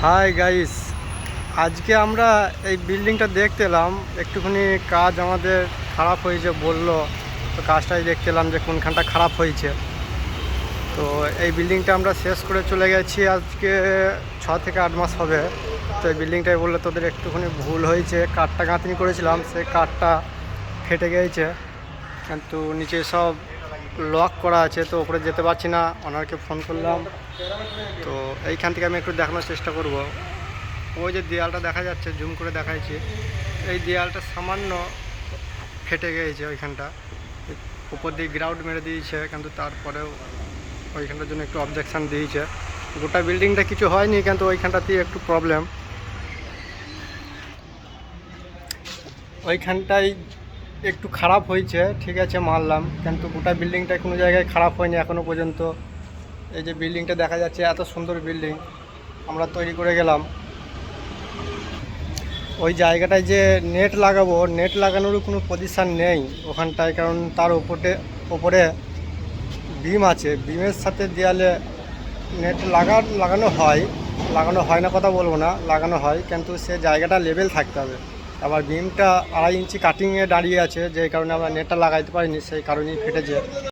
Hi guys, আজকে আমরা এই বিল্ডিংটা দেখতে এলাম। একটুখানি কাজ আমাদের খারাপ হয়েছে বললো, তো কাজটাই দেখতে এলাম যে কোনখানটা খারাপ হয়েছে। তো এই বিল্ডিংটা আমরা শেষ করে চলে গেছি আজকে 6 থেকে 8 মাস হবে। তো এই বিল্ডিংটাই বললো তোদের একটুখানি ভুল হয়েছে, কাঠটা গাঁথনি করেছিলাম সেই কাঠটা ফেটে গিয়েছে, কিন্তু নিচে সব লক করা আছে, তো ওপরে যেতে পারছি না। ওনারকে ফোন করলাম, তো এইখান থেকে আমি একটু দেখানোর চেষ্টা করব। ওই যে দেয়ালটা দেখা যাচ্ছে, জুম করে দেখাইছি, এই দেয়ালটা সামান্য ফেটে গিয়েছে ওইখানটা। উপর দিয়ে গ্রাউন্ড মেরে দিয়েছে, কিন্তু তারপরেও ওইখানটার জন্য একটু অবজেকশান দিয়েছে। গোটা বিল্ডিংটা কিছু হয়নি, কিন্তু ওইখানটাতেই একটু প্রবলেম। ওইখানটাই একটু খারাপ হয়েছে, ঠিক আছে মানলাম, কিন্তু গোটা বিল্ডিংটা কোনো জায়গায় খারাপ হয়নি এখনও পর্যন্ত। এই যে বিল্ডিংটা দেখা যাচ্ছে, এত সুন্দর বিল্ডিং আমরা তৈরি করে গেলাম। ওই জায়গাটায় যে নেট লাগাবো, নেট লাগানোরও কোনো পজিশান নেই ওখানটায়, কারণ তার ওপরে বিম আছে, বিমের সাথে দেয়ালে নেট লাগানো হয় না কথা বলবো না, লাগানো হয়, কিন্তু সে জায়গাটা লেভেল থাকতে হবে। আবার বিমটা 2.5 ইঞ্চি কাটিংয়ে দাঁড়িয়ে আছে, যে কারণে আমরা নেটটা লাগাইতে পারিনি, সেই কারণেই ফেটেছে।